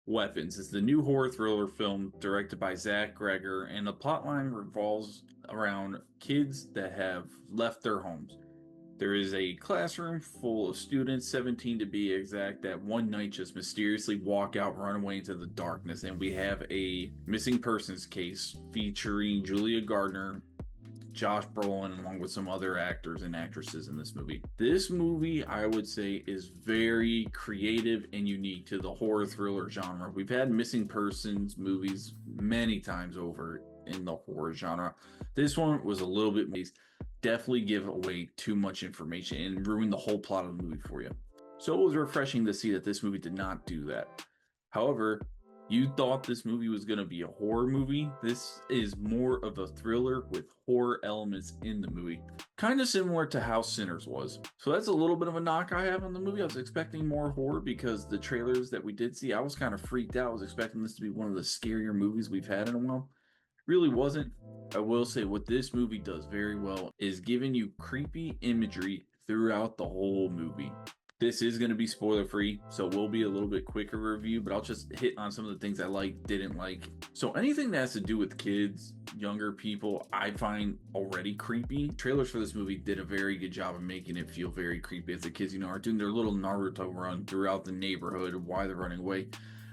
Weapons is the new horror thriller film directed by Zach Greger, and the plotline revolves around kids that have left their homes. There is a classroom full of students, 17 to be exact, that one night just mysteriously walk out, run away into the darkness, and we have a missing persons case featuring Julia Gardner, Josh Brolin, along with some other actors and actresses in this movie. This movie, I would say, is very creative and unique to the horror thriller genre. We've had missing persons movies many times over in the horror genre. This one was a little bit definitely give away too much information and ruin the whole plot of the movie for you. So it was refreshing to see that this movie did not do that. However, you thought this movie was going to be a horror movie. This is more of a thriller with horror elements in the movie. Kind of similar to how Sinners was. So that's a little bit of a knock I have on the movie. I was expecting more horror because the trailers that we did see, I was kind of freaked out. I was expecting this to be one of the scarier movies we've had in a while. Really wasn't. I will say what this movie does very well is giving you creepy imagery throughout the whole movie. This is going to be spoiler free, so we'll be a little bit quicker review, but I'll just hit on some of the things I like, didn't like. So anything that has to do with kids, younger people, I find already creepy. Trailers for this movie did a very good job of making it feel very creepy as the kids, are doing their little Naruto run throughout the neighborhood, why they're running away.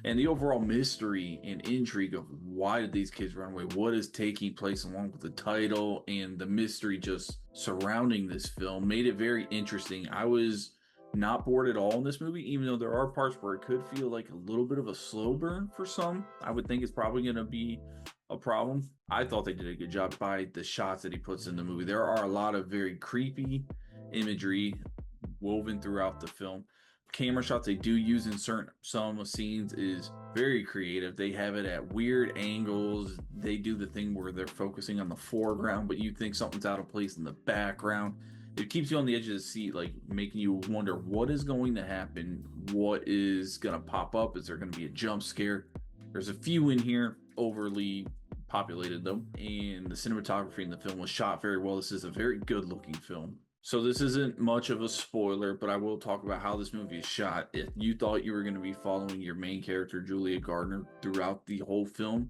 And the overall mystery and intrigue of why did these kids run away? What is taking place along with the title and the mystery just surrounding this film made it very interesting. I was not bored at all in this movie, even though there are parts where it could feel like a little bit of a slow burn for some. I would think it's probably going to be a problem. I thought they did a good job by the shots that he puts in the movie. There are a lot of very creepy imagery woven throughout the film. Camera shots they do use in some scenes is very creative. They have it at weird angles. They do the thing where they're focusing on the foreground, but you think something's out of place in the background. It keeps you on the edge of the seat, like making you wonder what is going to happen, what is going to pop up. Is there going to be a jump scare? There's a few in here, overly populated though, and the cinematography in the film was shot very well. This is a very good looking film. So this isn't much of a spoiler, but I will talk about how this movie is shot. If you thought you were going to be following your main character, Julia Gardner, throughout the whole film,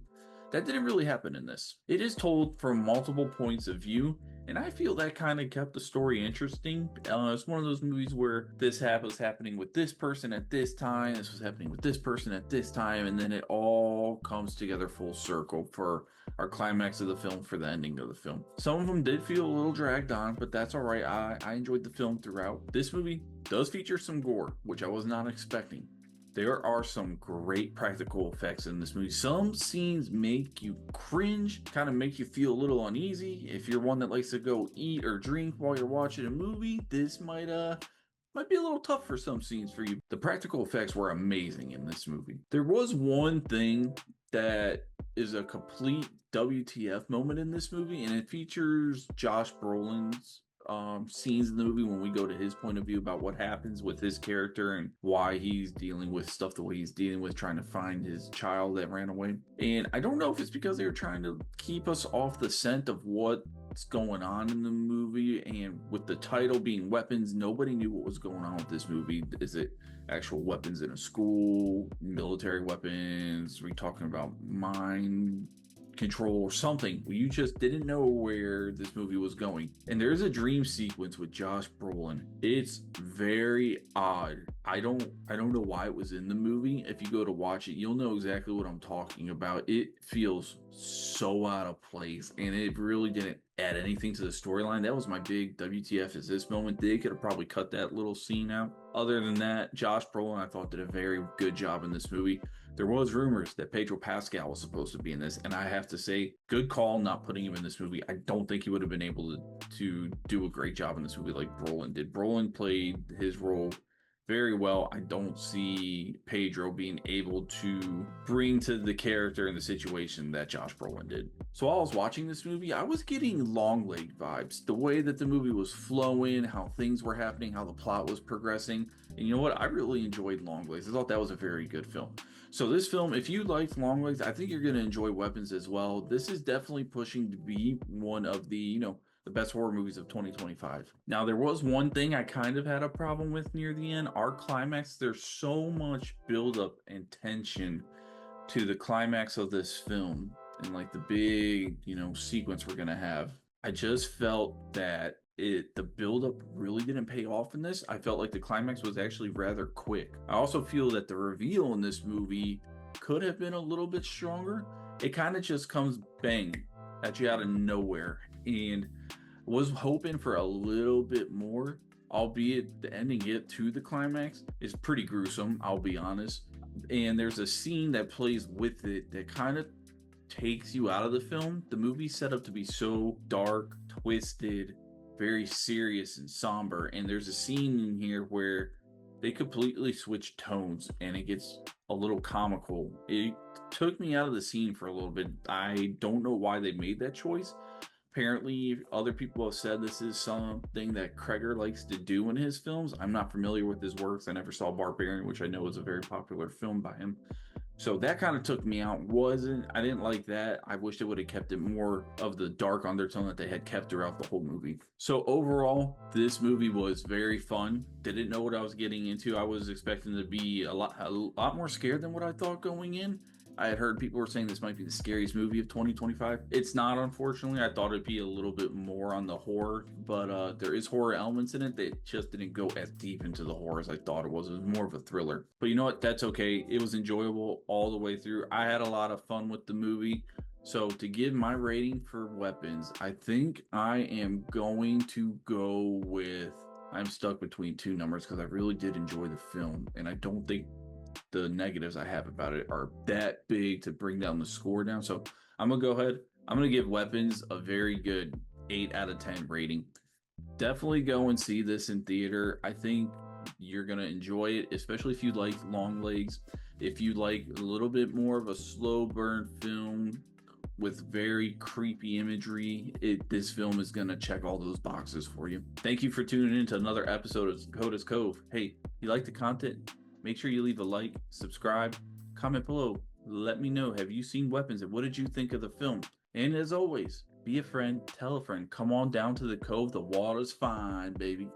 that didn't really happen in this. It is told from multiple points of view, and I feel that kind of kept the story interesting. It's one of those movies where this was happening with this person at this time, this was happening with this person at this time, and then it all comes together full circle for our climax of the film, for the ending of the film. Some of them did feel a little dragged on, but that's all right. I enjoyed the film throughout. This movie does feature some gore, which I was not expecting. There are some great practical effects in this movie. Some scenes make you cringe, kind of make you feel a little uneasy. If you're one that likes to go eat or drink while you're watching a movie, this might be a little tough for some scenes for you. The practical effects were amazing in this movie. There was one thing that is a complete WTF moment in this movie, and it features Josh Brolin's scenes in the movie when we go to his point of view about what happens with his character and why he's dealing with stuff the way he's dealing with, trying to find his child that ran away. And I don't know if it's because they were trying to keep us off the scent of what's going on in the movie, and with the title being weapons, nobody knew what was going on with this movie. Is it actual weapons in a school, military weapons? Are we talking about mind control or something? You just didn't know where this movie was going. And there's a dream sequence with Josh Brolin. It's very odd. I don't know why it was in the movie. If you go to watch it, you'll know exactly what I'm talking about. It feels so out of place, and it really didn't add anything to the storyline. That was my big WTF is this moment. They could have probably cut that little scene out. Other than that, Josh Brolin I thought did a very good job in this movie. There was rumors that Pedro Pascal was supposed to be in this, and I have to say, good call not putting him in this movie. I don't think he would have been able to do a great job in this movie like Brolin did. Brolin played his role very well. I don't see Pedro being able to bring to the character and the situation that Josh Brolin did. So while I was watching this movie, I was getting Longleg vibes. The way that the movie was flowing, how things were happening, how the plot was progressing. And you know what? I really enjoyed Longlegs. I thought that was a very good film. So this film, if you liked Longlegs, I think you're going to enjoy Weapons as well. This is definitely pushing to be one of the, the best horror movies of 2025. Now, there was one thing I kind of had a problem with near the end. Our climax, there's so much buildup and tension to the climax of this film and like the big, sequence we're gonna have. I just felt that the buildup really didn't pay off in this. I felt like the climax was actually rather quick. I also feel that the reveal in this movie could have been a little bit stronger. It kind of just comes bang at you out of nowhere, and was hoping for a little bit more, albeit the ending it to the climax is pretty gruesome, I'll be honest. And there's a scene that plays with it that kind of takes you out of the film. The movie's set up to be so dark, twisted, very serious and somber, and there's a scene in here where they completely switch tones and it gets a little comical. It took me out of the scene for a little bit. I don't know why they made that choice. Apparently, other people have said this is something that Kreger likes to do in his films. I'm not familiar with his works. I never saw Barbarian, which I know is a very popular film by him. So that kind of took me out. I didn't like that. I wish they would have kept it more of the dark undertone that they had kept throughout the whole movie. So overall, this movie was very fun. Didn't know what I was getting into. I was expecting to be a lot more scared than what I thought going in. I had heard people were saying this might be the scariest movie of 2025. It's not, unfortunately. I thought it'd be a little bit more on the horror, but there is horror elements in it that just didn't go as deep into the horror as I thought it was. It was more of a thriller. But you know what? That's okay. It was enjoyable all the way through. I had a lot of fun with the movie. So to give my rating for Weapons, I think I am going to go with. I'm stuck between two numbers because I really did enjoy the film, and I don't think the negatives I have about it are that big to bring down the score down. So I'm gonna go ahead. I'm gonna give Weapons a very good 8 out of 10 rating. Definitely go and see this in theater. I think you're gonna enjoy it, especially if you like long legs. If you like a little bit more of a slow burn film with very creepy imagery, this film is gonna check all those boxes for you. Thank you for tuning in to another episode of Dakota's Cove. Hey, you like the content? Make sure you leave a like, subscribe, comment below. Let me know, have you seen Weapons and what did you think of the film? And as always, be a friend, tell a friend, come on down to the cove, the water's fine, baby.